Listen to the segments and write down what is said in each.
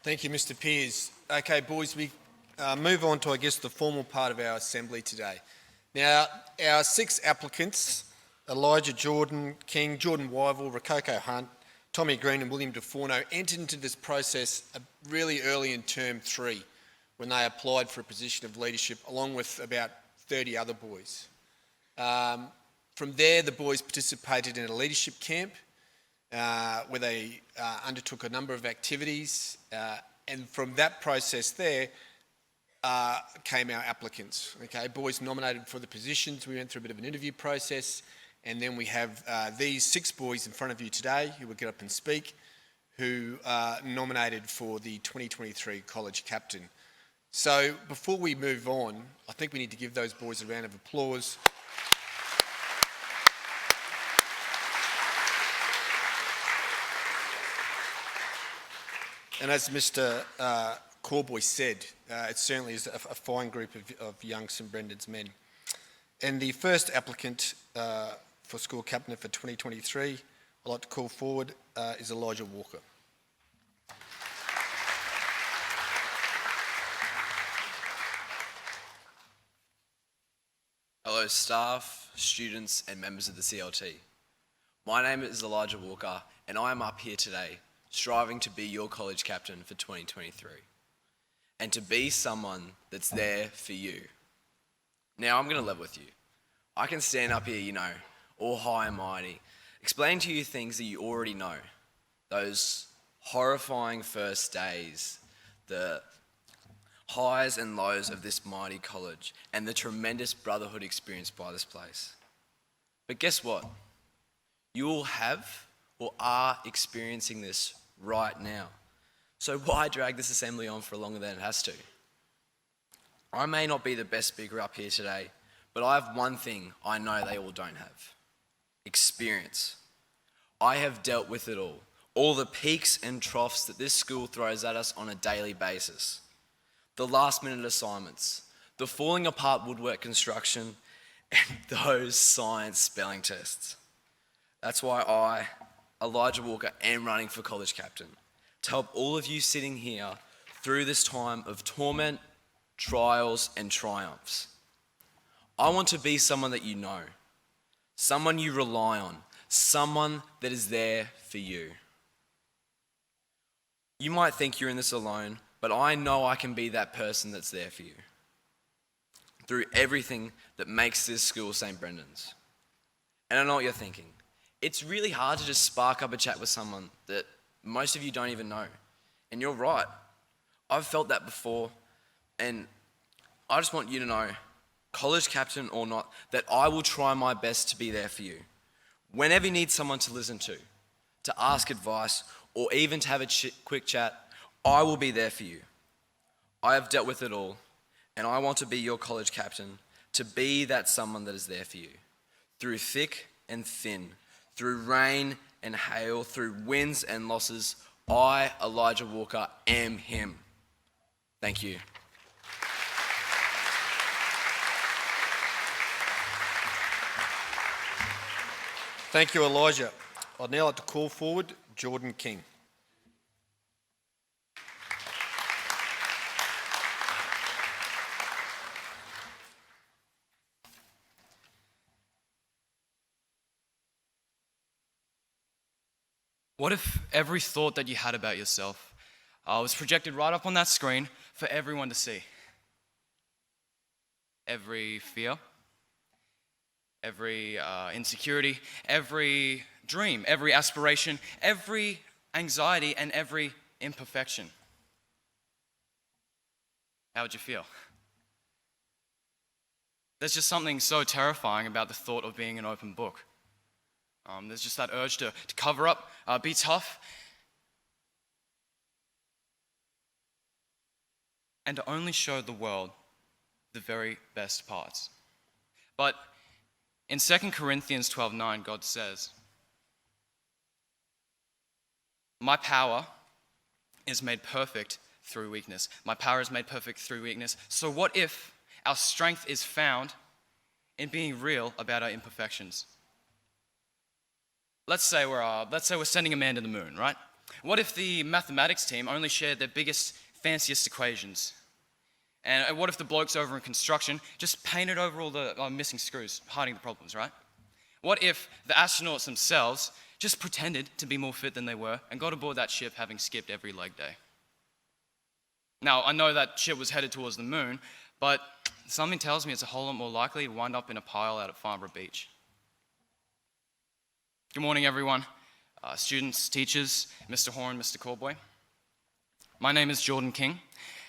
Thank you, Mr. Pears. Okay, boys, we move on to, the formal part of our assembly today. Now, our 6 applicants, Elijah Jordan King, Jordan Weigel, Rococo Hunt, Tommy Green and William Defono, entered into this process really early in term 3 when they applied for a position of leadership along with about 30 other boys. From there, the boys participated in a leadership camp where they undertook a number of activities, and from that process there came our applicants. Okay, boys nominated for the positions. We went through a bit of an interview process, and then we have these 6 boys in front of you today who will get up and speak, who are nominated for the 2023 college captain. So before we move on, I think we need to give those boys a round of applause. And as Mr. Corboy said, it certainly is a fine group of young St Brendan's men. And the first applicant for school captain for 2023, I'd like to call forward is Elijah Walker. Hello staff, students and members of the CLT. My name is Elijah Walker and I am up here today striving to be your college captain for 2023 and to be someone that's there for you. Now I'm going to level with you. I can stand up here, all high and mighty, explain to you things that you already know. Those horrifying first days, the highs and lows of this mighty college, and the tremendous brotherhood experienced by this place. But guess what? You all have or are experiencing this right now. So why drag this assembly on for longer than it has to? I may not be the best speaker up here today, but I have one thing I know they all don't have: experience. I have dealt with it all the peaks and troughs that this school throws at us on a daily basis. The last minute assignments, the falling apart woodwork construction, and those science spelling tests. That's why I, Elijah Walker, am running for college captain, to help all of you sitting here through this time of torment, trials, and triumphs. I want to be someone that you know, someone you rely on, someone that is there for you. You might think you're in this alone, but I know I can be that person that's there for you through everything that makes this school St. Brendan's. And I know what you're thinking. It's really hard to just spark up a chat with someone that most of you don't even know. And you're right. I've felt that before. And I just want you to know, college captain or not, that I will try my best to be there for you. Whenever you need someone to listen to ask advice, or even to have a quick chat, I will be there for you. I have dealt with it all, and I want to be your college captain, to be that someone that is there for you. Through thick and thin, through rain and hail, through wins and losses, I, Elijah Walker, am him. Thank you. Thank you, Elijah. I'd now like to call forward Jordan King. What if every thought that you had about yourself was projected right up on that screen for everyone to see? Every fear, every insecurity, every dream, every aspiration, every anxiety, and every imperfection. How would you feel? There's just something so terrifying about the thought of being an open book. There's just that urge to cover up, be tough, and to only show the world the very best parts. But in 2 Corinthians 12:9, God says, "My power is made perfect through weakness." My power is made perfect through weakness. So what if our strength is found in being real about our imperfections? Let's say we're sending a man to the moon, right? What if the mathematics team only shared their biggest, fanciest equations? And what if the blokes over in construction just painted over all the missing screws, hiding the problems, right? What if the astronauts themselves just pretended to be more fit than they were and got aboard that ship having skipped every leg day? Now, I know that ship was headed towards the moon, but something tells me it's a whole lot more likely to wind up in a pile out at Farnborough Beach. Good morning, everyone. Students, teachers, Mr. Horan, Mr. Corboy. My name is Jordan King,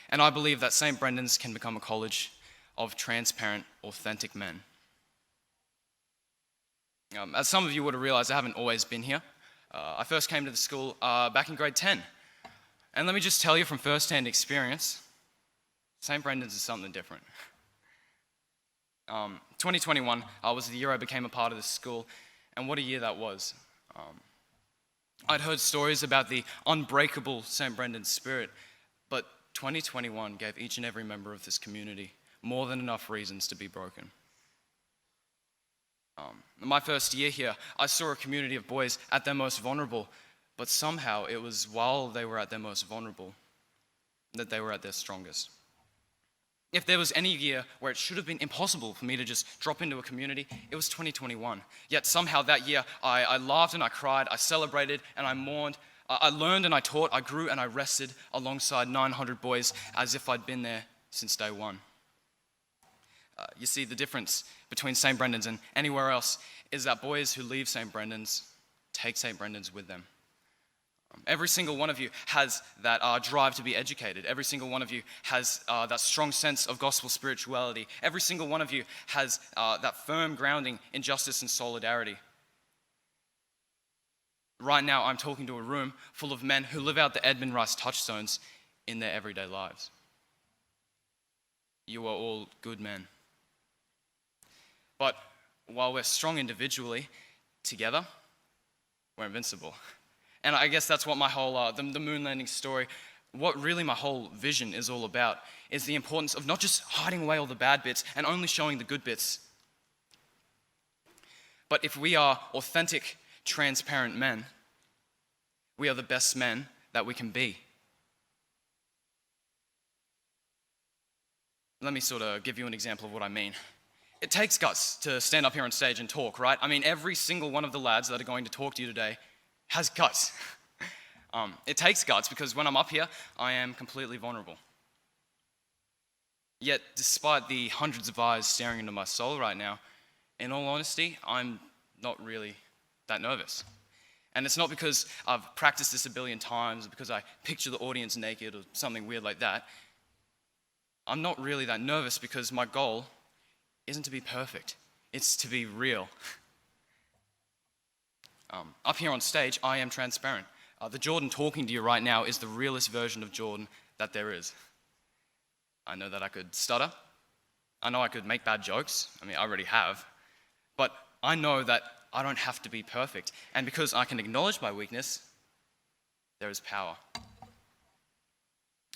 and I believe that St. Brendan's can become a college of transparent, authentic men. As some of you would have realized, I haven't always been here. I first came to the school back in grade 10. And let me just tell you from first-hand experience, St. Brendan's is something different. 2021 was the year I became a part of this school, and what a year that was. I'd heard stories about the unbreakable St. Brendan's spirit, but 2021 gave each and every member of this community more than enough reasons to be broken. In my first year here, I saw a community of boys at their most vulnerable, but somehow it was while they were at their most vulnerable that they were at their strongest. If there was any year where it should have been impossible for me to just drop into a community, it was 2021. Yet somehow that year, I laughed and I cried, I celebrated and I mourned, I learned and I taught, I grew and I rested alongside 900 boys as if I'd been there since day one. You see, the difference between St. Brendan's and anywhere else is that boys who leave St. Brendan's take St. Brendan's with them. Every single one of you has that drive to be educated. Every single one of you has that strong sense of gospel spirituality. Every single one of you has that firm grounding in justice and solidarity. Right now, I'm talking to a room full of men who live out the Edmund Rice touchstones in their everyday lives. You are all good men. But while we're strong individually, together, we're invincible. And I guess that's what my whole, the moon landing story, what really my whole vision is all about, is the importance of not just hiding away all the bad bits and only showing the good bits. But if we are authentic, transparent men, we are the best men that we can be. Let me sort of give you an example of what I mean. It takes guts to stand up here on stage and talk, right? I mean, every single one of the lads that are going to talk to you today has guts. It takes guts because when I'm up here, I am completely vulnerable. Yet, despite the hundreds of eyes staring into my soul right now, in all honesty, I'm not really that nervous. And it's not because I've practiced this a billion times, or because I picture the audience naked or something weird like that. I'm not really that nervous because my goal isn't to be perfect, it's to be real. Up here on stage, I am transparent. The Jordan talking to you right now is the realest version of Jordan that there is. I know that I could stutter. I know I could make bad jokes. I mean, I already have. But I know that I don't have to be perfect. And because I can acknowledge my weakness, there is power.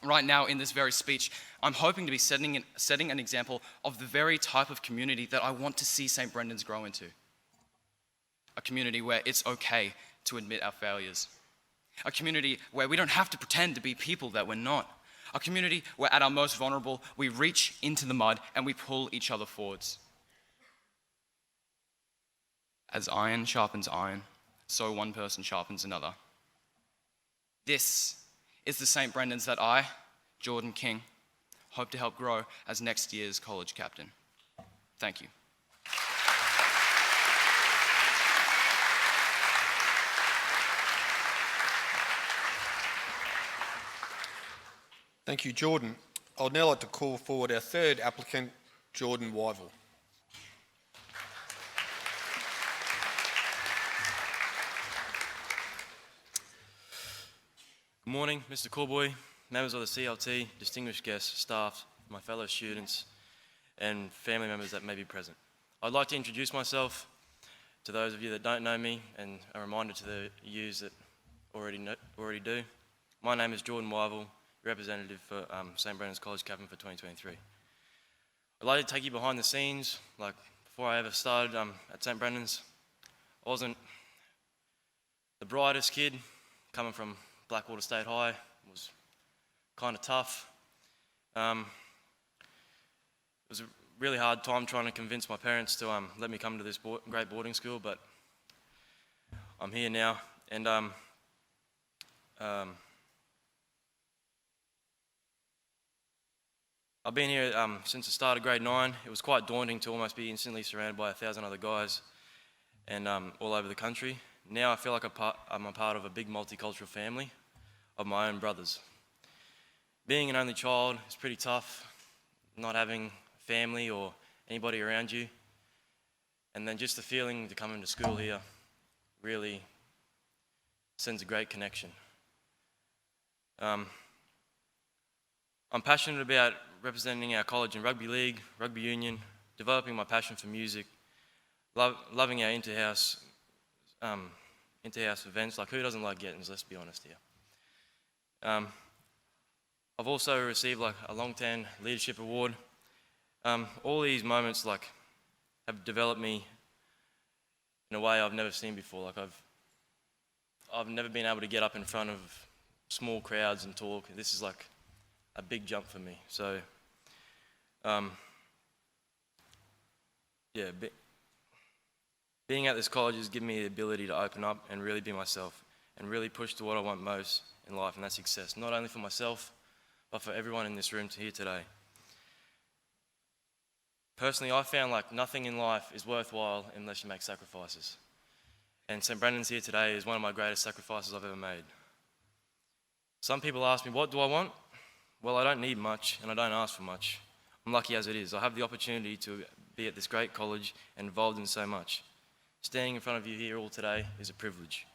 Right now, in this very speech, I'm hoping to be setting an example of the very type of community that I want to see St. Brendan's grow into. A community where it's okay to admit our failures. A community where we don't have to pretend to be people that we're not. A community where at our most vulnerable, we reach into the mud and we pull each other forwards. As iron sharpens iron, so one person sharpens another. This is the St. Brendan's that I, Jordan King, hope to help grow as next year's college captain. Thank you. Thank you, Jordan. I'd now like to call forward our third applicant, Jordan Weigel. Good morning, Mr. Corboy, members of the CLT, distinguished guests, staff, my fellow students, and family members that may be present. I'd like to introduce myself to those of you that don't know me, and a reminder to the yous that already do. My name is Jordan Weigel, representative for St. Brendan's College Captain for 2023. I'd like to take you behind the scenes. Like, before I ever started at St. Brendan's, I wasn't the brightest kid, coming from Blackwater State High. It was kind of tough. It was a really hard time trying to convince my parents to let me come to this great boarding school, but I'm here now, and I've been here since the start of grade 9. It was quite daunting to almost be instantly surrounded by 1,000 other guys and all over the country. Now I feel like I'm a part of a big multicultural family of my own brothers. Being an only child is pretty tough, not having family or anybody around you. And then just the feeling to come into school here really sends a great connection. I'm passionate about representing our college in rugby league, rugby union, developing my passion for music, loving our inter-house events. Like, who doesn't like Gettins, let's be honest here. I've also received like a Longtan Leadership Award. All these moments like have developed me in a way I've never seen before. Like I've never been able to get up in front of small crowds and talk. This is like a big jump for me. So, being at this college has given me the ability to open up and really be myself and really push to what I want most in life, and that's success, not only for myself, but for everyone in this room to hear today. Personally, I found like nothing in life is worthwhile unless you make sacrifices. And St. Brendan's here today is one of my greatest sacrifices I've ever made. Some people ask me, what do I want? Well, I don't need much, and I don't ask for much. I'm lucky as it is. I have the opportunity to be at this great college and involved in so much. Standing in front of you here all today is a privilege.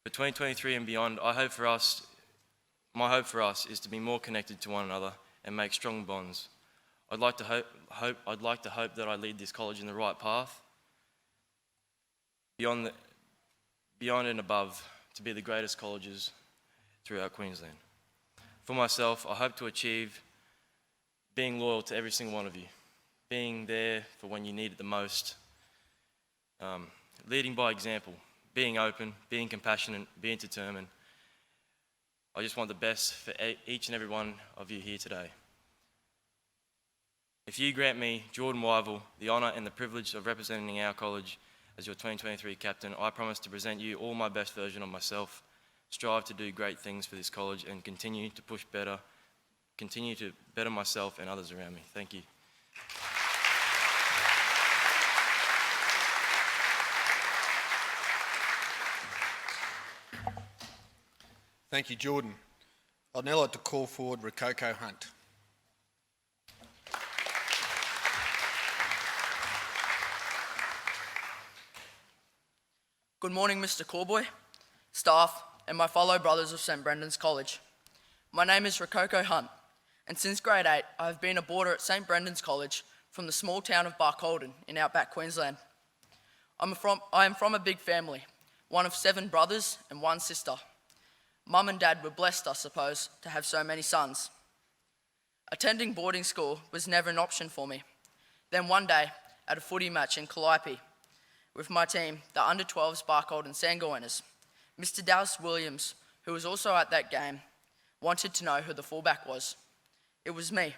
For 2023 and beyond, my hope for us is to be more connected to one another and make strong bonds. I'd like to hope that I lead this college in the right path, beyond and above, to be the greatest colleges throughout Queensland. For myself, I hope to achieve being loyal to every single one of you, being there for when you need it the most, leading by example, being open, being compassionate, being determined. I just want the best for each and every one of you here today. If you grant me, Jordan Weigel, the honour and the privilege of representing our college as your 2023 captain, I promise to present you all my best version of myself, strive to do great things for this college, and continue to better myself and others around me. Thank you. Thank you, Jordan. I'd now like to call forward Rococo Hunt. Good morning, Mr. Corboy, staff, and my fellow brothers of St. Brendan's College. My name is Rococo Hunt, and since grade 8, I have been a boarder at St. Brendan's College from the small town of Barcaldine in outback Queensland. I am from a big family, one of 7 brothers and 1 sister. Mum and Dad were blessed, I suppose, to have so many sons. Attending boarding school was never an option for me. Then one day, at a footy match in Calliope, with my team, the under-12s Barcaldine Sandgoiners, Mr. Dallas Williams, who was also at that game, wanted to know who the fullback was. It was me.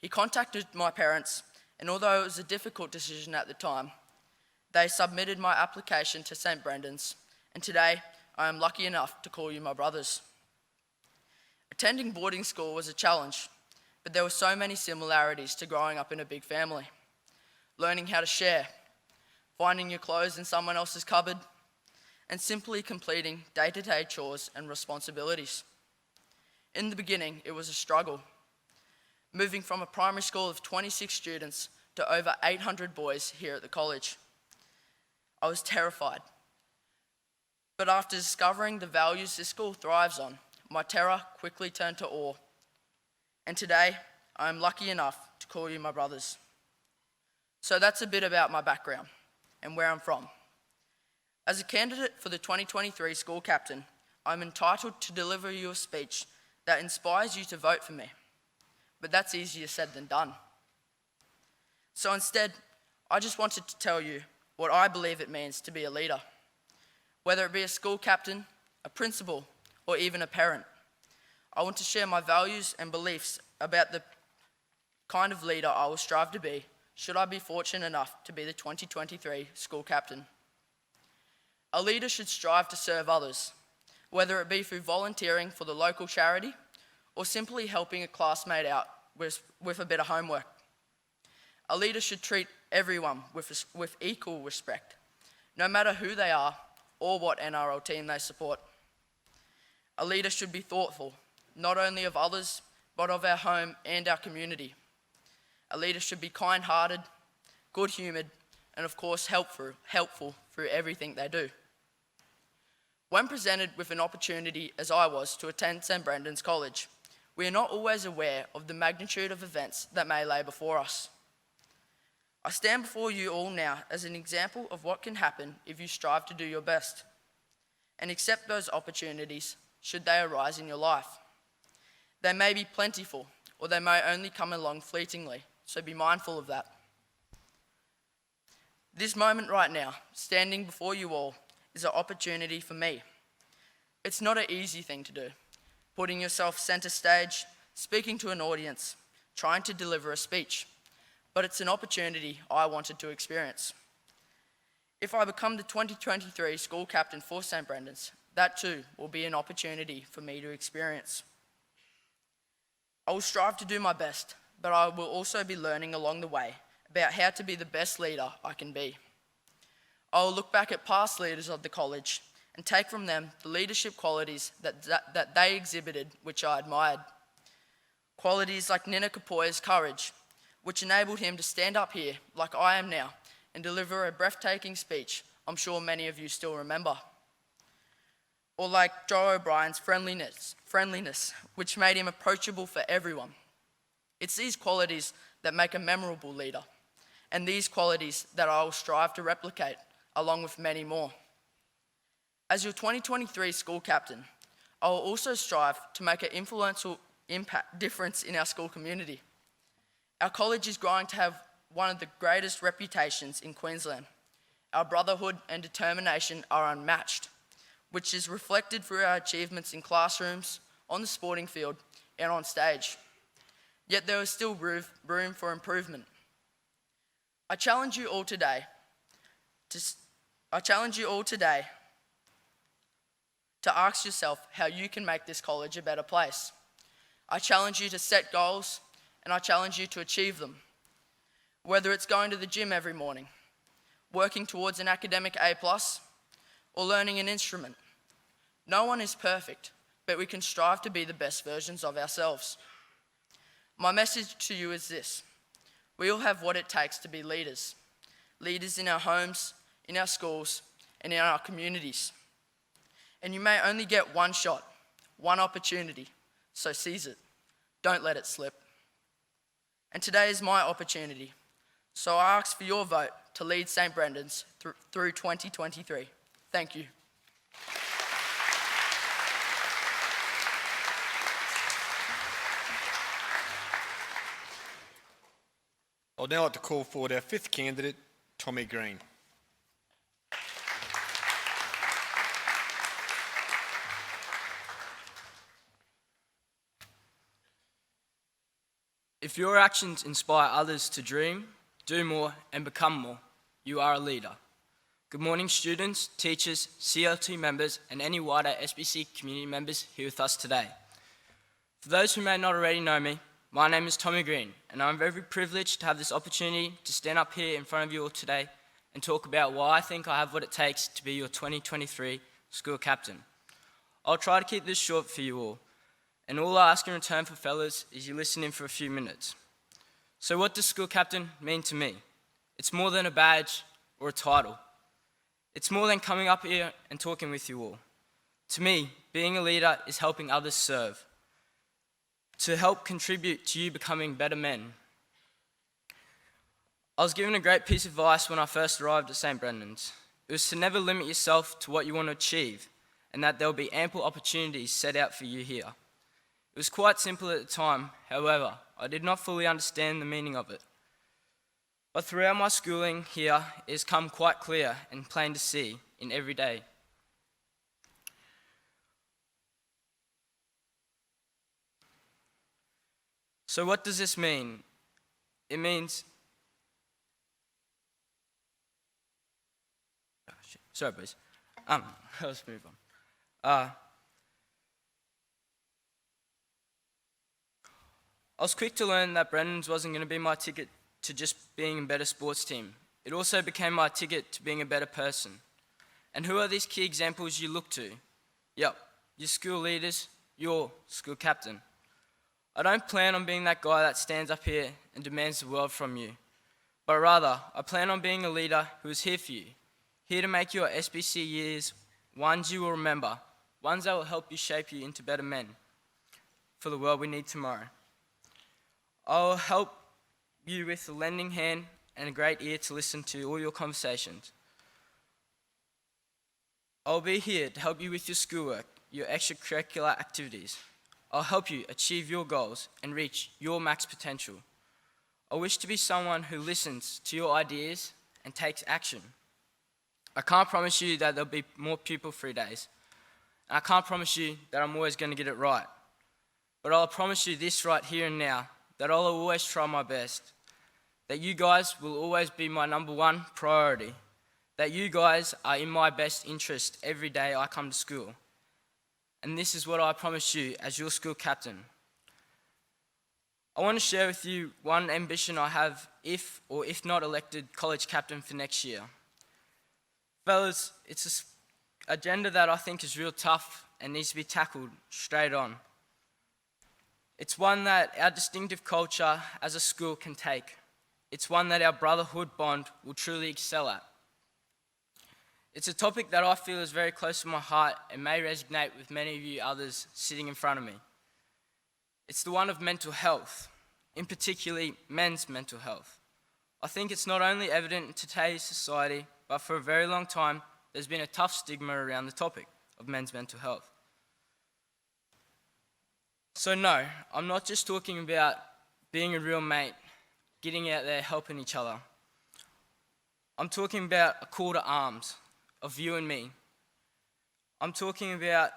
He contacted my parents, and although it was a difficult decision at the time, they submitted my application to St. Brendan's, and today I am lucky enough to call you my brothers. Attending boarding school was a challenge, but there were so many similarities to growing up in a big family. Learning how to share, finding your clothes in someone else's cupboard, and simply completing day-to-day chores and responsibilities. In the beginning, it was a struggle. Moving from a primary school of 26 students to over 800 boys here at the college. I was terrified. But after discovering the values this school thrives on, my terror quickly turned to awe. And today, I am lucky enough to call you my brothers. So that's a bit about my background and where I'm from. As a candidate for the 2023 school captain, I'm entitled to deliver you a speech that inspires you to vote for me. But that's easier said than done. So instead, I just wanted to tell you what I believe it means to be a leader. Whether it be a school captain, a principal, or even a parent. I want to share my values and beliefs about the kind of leader I will strive to be should I be fortunate enough to be the 2023 school captain. A leader should strive to serve others, whether it be through volunteering for the local charity or simply helping a classmate out with a bit of homework. A leader should treat everyone with equal respect, no matter who they are or what NRL team they support. A leader should be thoughtful, not only of others, but of our home and our community. A leader should be kind-hearted, good-humoured, and of course helpful through everything they do. When presented with an opportunity, as I was, to attend St Brendan's College, we are not always aware of the magnitude of events that may lay before us. I stand before you all now as an example of what can happen if you strive to do your best and accept those opportunities should they arise in your life. They may be plentiful, or they may only come along fleetingly, so be mindful of that. This moment right now, standing before you all, is an opportunity for me. It's not an easy thing to do, putting yourself center stage, speaking to an audience, trying to deliver a speech, but it's an opportunity I wanted to experience. If I become the 2023 school captain for St Brendan's, that too will be an opportunity for me to experience. I will strive to do my best, but I will also be learning along the way about how to be the best leader I can be. I will look back at past leaders of the college and take from them the leadership qualities that they exhibited, which I admired. Qualities like Nina Kapoya's courage, which enabled him to stand up here like I am now and deliver a breathtaking speech I'm sure many of you still remember. Or like Joe O'Brien's friendliness, which made him approachable for everyone. It's these qualities that make a memorable leader, and these qualities that I will strive to replicate, along with many more. As your 2023 school captain, I will also strive to make an influential difference in our school community. Our college is growing to have one of the greatest reputations in Queensland. Our brotherhood and determination are unmatched, which is reflected through our achievements in classrooms, on the sporting field, and on stage. Yet there is still room for improvement. I challenge you all today to ask yourself how you can make this college a better place. I challenge you to set goals, and I challenge you to achieve them. Whether it's going to the gym every morning, working towards an academic A+, or learning an instrument. No one is perfect, but we can strive to be the best versions of ourselves. My message to you is this: we all have what it takes to be leaders. Leaders in our homes, in our schools, and in our communities. And you may only get one shot, one opportunity, so seize it. Don't let it slip. And today is my opportunity, so I ask for your vote to lead St Brendan's through 2023. Thank you. I'd now like to call forward our fifth candidate, Tommy Green. If your actions inspire others to dream, do more, and become more, you are a leader. Good morning, students, teachers, CLT members, and any wider SBC community members here with us today. For those who may not already know me, my name is Tommy Green, and I'm very privileged to have this opportunity to stand up here in front of you all today and talk about why I think I have what it takes to be your 2023 school captain. I'll try to keep this short for you all, and all I ask in return for fellas is you listen in for a few minutes. So what does school captain mean to me? It's more than a badge or a title. It's more than coming up here and talking with you all. To me, being a leader is helping others serve, to help contribute to you becoming better men. I was given a great piece of advice when I first arrived at St Brendan's. It was to never limit yourself to what you want to achieve, and that there will be ample opportunities set out for you here. It was quite simple at the time, however, I did not fully understand the meaning of it. But throughout my schooling here, it has come quite clear and plain to see in every day. So what does this mean? It means, sorry boys, let's move on. I was quick to learn that Brennan's wasn't going to be my ticket to just being a better sports team. It also became my ticket to being a better person. And who are these key examples you look to? Yep, your school leaders, your school captain. I don't plan on being that guy that stands up here and demands the world from you, but rather, I plan on being a leader who is here for you, here to make your SBC years ones you will remember, ones that will help you shape you into better men for the world we need tomorrow. I'll help you with a lending hand and a great ear to listen to all your conversations. I'll be here to help you with your schoolwork, your extracurricular activities. I'll help you achieve your goals and reach your max potential. I wish to be someone who listens to your ideas and takes action. I can't promise you that there'll be more pupil-free days. And I can't promise you that I'm always going to get it right. But I'll promise you this right here and now, that I'll always try my best. That you guys will always be my number one priority. That you guys are in my best interest every day I come to school. And this is what I promise you as your school captain. I want to share with you one ambition I have if not elected college captain for next year. Fellas, it's an agenda that I think is real tough and needs to be tackled straight on. It's one that our distinctive culture as a school can take. It's one that our brotherhood bond will truly excel at. It's a topic that I feel is very close to my heart and may resonate with many of you others sitting in front of me. It's the one of mental health, in particularly men's mental health. I think it's not only evident in today's society, but for a very long time, there's been a tough stigma around the topic of men's mental health. So no, I'm not just talking about being a real mate, getting out there helping each other. I'm talking about a call to arms of you and me. I'm talking about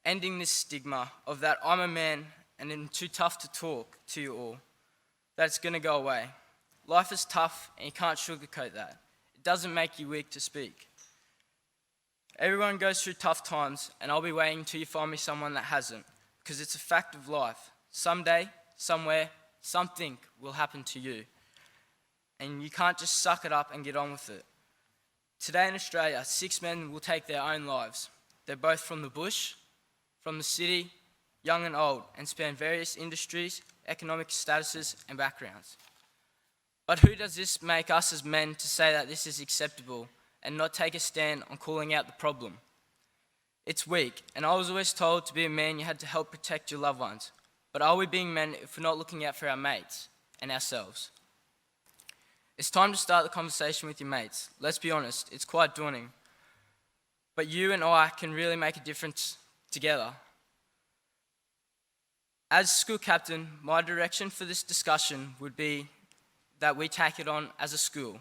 ending this stigma of that I'm a man and I'm too tough to talk to you all, that it's going to go away. Life is tough and you can't sugarcoat that. It doesn't make you weak to speak. Everyone goes through tough times and I'll be waiting until you find me someone that hasn't, because it's a fact of life. Someday, somewhere, something will happen to you. And you can't just suck it up and get on with it. Today in Australia, 6 men will take their own lives. They're both from the bush, from the city, young and old, and span various industries, economic statuses, and backgrounds. But who does this make us as men to say that this is acceptable and not take a stand on calling out the problem? It's weak, and I was always told to be a man you had to help protect your loved ones. But are we being men if we're not looking out for our mates and ourselves? It's time to start the conversation with your mates. Let's be honest, it's quite daunting. But you and I can really make a difference together. As school captain, my direction for this discussion would be that we take it on as a school.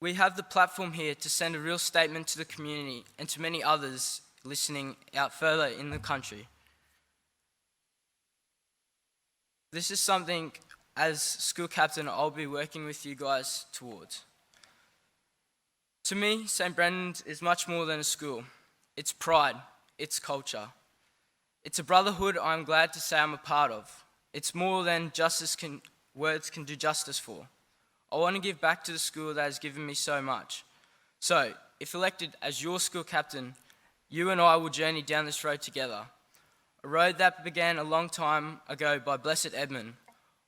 We have the platform here to send a real statement to the community and to many others listening out further in the country. This is something, as school captain, I'll be working with you guys towards. To me, St. Brendan's is much more than a school. It's pride, it's culture. It's a brotherhood I'm glad to say I'm a part of. It's more than words can do justice for. I want to give back to the school that has given me so much. So, if elected as your school captain, you and I will journey down this road together. A road that began a long time ago by Blessed Edmund,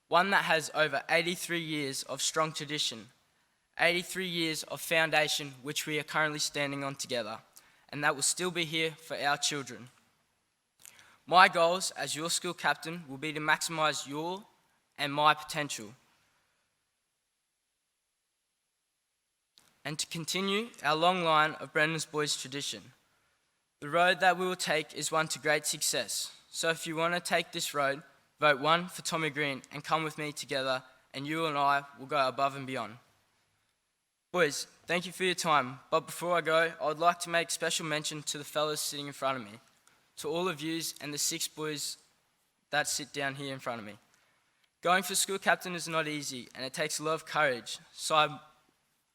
one that has over 83 years of strong tradition, 83 years of foundation which we are currently standing on together, and that will still be here for our children. My goals as your school captain will be to maximise your and my potential, and to continue our long line of Brendan's Boys tradition. The road that we will take is one to great success. So if you want to take this road, vote 1 for Tommy Green and come with me together, and you and I will go above and beyond. Boys, thank you for your time. But before I go, I would like to make special mention to the fellas sitting in front of me. To all of yous and the 6 boys that sit down here in front of me. Going for school captain is not easy, and it takes a lot of courage. So I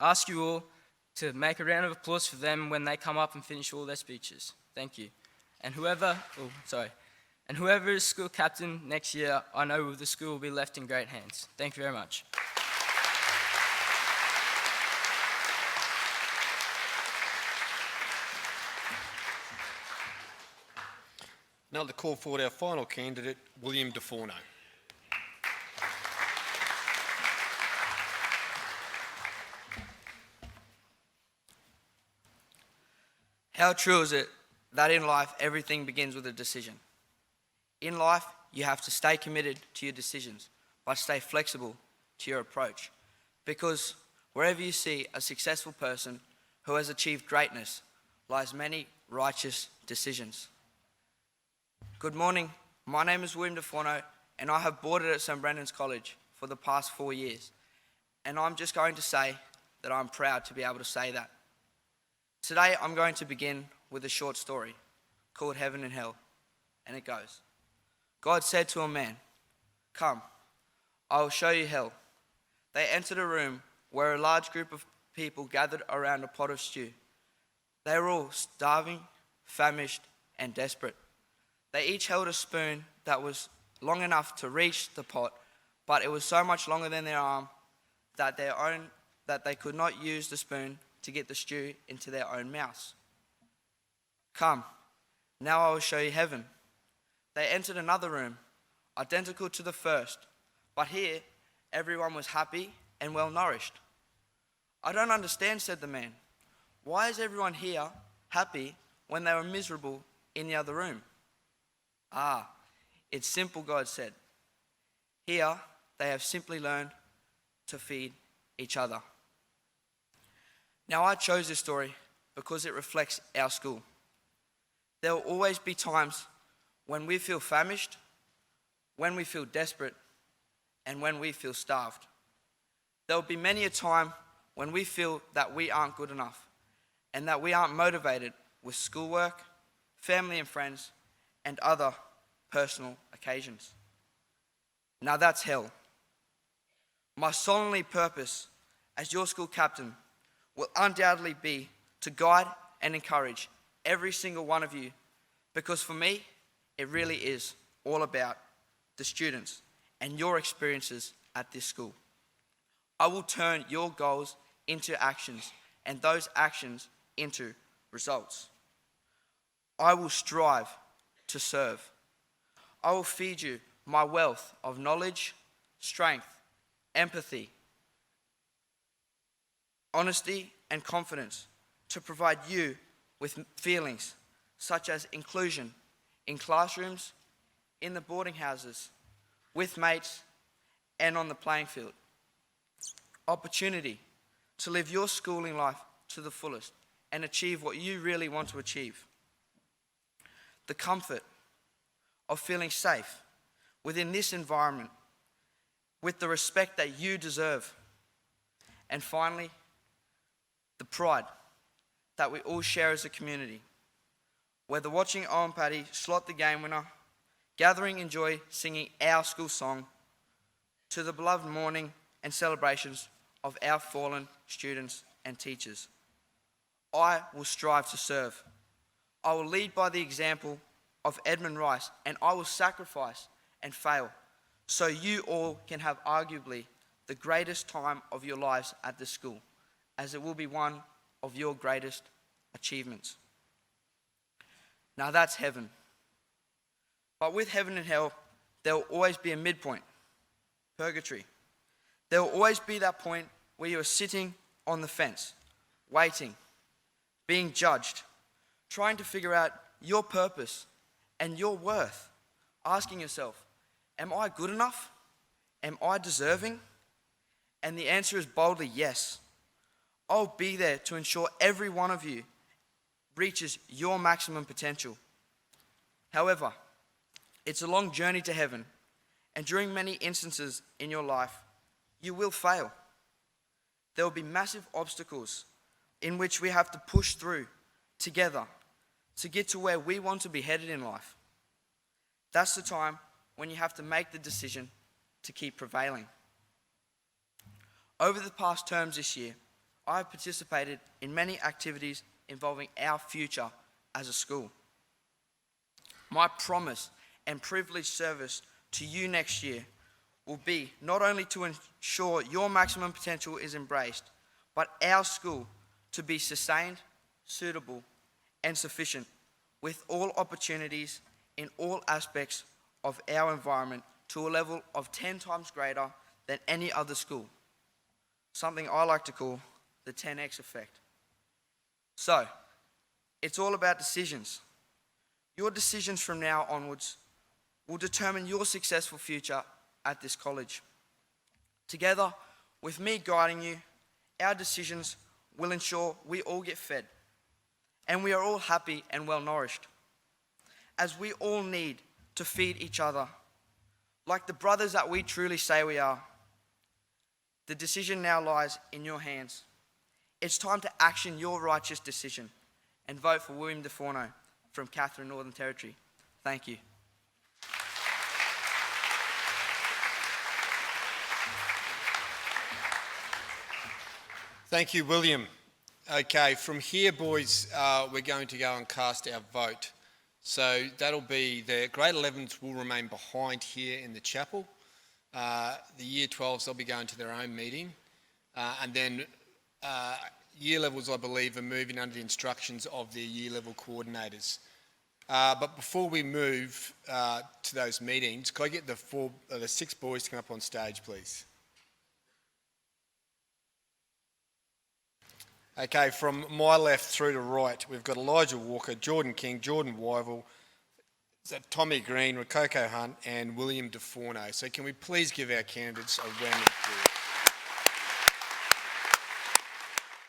ask you all to make a round of applause for them when they come up and finish all their speeches. Thank you. And whoever is school captain next year, I know the school will be left in great hands. Thank you very much. Now to call forward our final candidate, William Defono. How true is it that in life everything begins with a decision? In life, you have to stay committed to your decisions, but stay flexible to your approach. Because wherever you see a successful person who has achieved greatness, lies many righteous decisions. Good morning, my name is William Defono, and I have boarded at St. Brendan's College for the past 4 years. And I'm just going to say that I'm proud to be able to say that. Today, I'm going to begin with a short story called Heaven and Hell, and it goes. God said to a man, "Come, I will show you hell." They entered a room where a large group of people gathered around a pot of stew. They were all starving, famished, and desperate. They each held a spoon that was long enough to reach the pot, but it was so much longer than their arm that they could not use the spoon to get the stew into their own mouths. "Come, now I will show you heaven." They entered another room, identical to the first, but here everyone was happy and well nourished. "I don't understand," said the man. "Why is everyone here happy when they were miserable in the other room?" "Ah, it's simple," God said. "Here they have simply learned to feed each other." Now I chose this story because it reflects our school. There will always be times when we feel famished, when we feel desperate, and when we feel starved. There will be many a time when we feel that we aren't good enough and that we aren't motivated with schoolwork, family and friends, and other personal occasions. Now that's hell. My solemnly purpose as your school captain will undoubtedly be to guide and encourage every single one of you, because for me, it really is all about the students and your experiences at this school. I will turn your goals into actions and those actions into results. I will strive to serve. I will feed you my wealth of knowledge, strength, empathy, honesty, and confidence to provide you with feelings such as inclusion in classrooms, in the boarding houses, with mates, and on the playing field. Opportunity to live your schooling life to the fullest and achieve what you really want to achieve. The comfort of feeling safe within this environment with the respect that you deserve. And finally, the pride that we all share as a community. Whether watching Owen Paddy slot the game winner, gathering in joy singing our school song, to the beloved mourning and celebrations of our fallen students and teachers. I will strive to serve. I will lead by the example of Edmund Rice, and I will sacrifice and fail so you all can have arguably the greatest time of your lives at this school, as it will be one of your greatest achievements. Now that's heaven. But with heaven and hell, there will always be a midpoint, purgatory. There will always be that point where you are sitting on the fence, waiting, being judged, trying to figure out your purpose and your worth, asking yourself, am I good enough? Am I deserving? And the answer is boldly yes. I'll be there to ensure every one of you reaches your maximum potential. However, it's a long journey to heaven, and during many instances in your life, you will fail. There will be massive obstacles in which we have to push through together to get to where we want to be headed in life. That's the time when you have to make the decision to keep prevailing. Over the past terms this year, I have participated in many activities involving our future as a school. My promise and privileged service to you next year will be not only to ensure your maximum potential is embraced, but our school to be sustained, suitable, and sufficient, with all opportunities in all aspects of our environment to a level of 10 times greater than any other school. Something I like to call the 10x effect. So, it's all about decisions. Your decisions from now onwards will determine your successful future at this college. Together with me guiding you, our decisions will ensure we all get fed and we are all happy and well nourished, as we all need to feed each other like the brothers that we truly say we are. The decision now lies in your hands. It's time to action your righteous decision and vote for William Defono from Katherine, Northern Territory. Thank you. Thank you, William. Okay, from here, boys, we're going to go and cast our vote. So that'll be the grade 11s will remain behind here in the chapel. The year 12s, they'll be going to their own meeting. And then year levels, I believe, are moving under the instructions of their year level coordinators. But before we move to those meetings, can I get the 6 boys to come up on stage, please? Okay, from my left through to right, we've got Elijah Walker, Jordan King, Jordan Weigel, Tommy Green, Rococo Hunt, and William Defono. So can we please give our candidates a round of applause?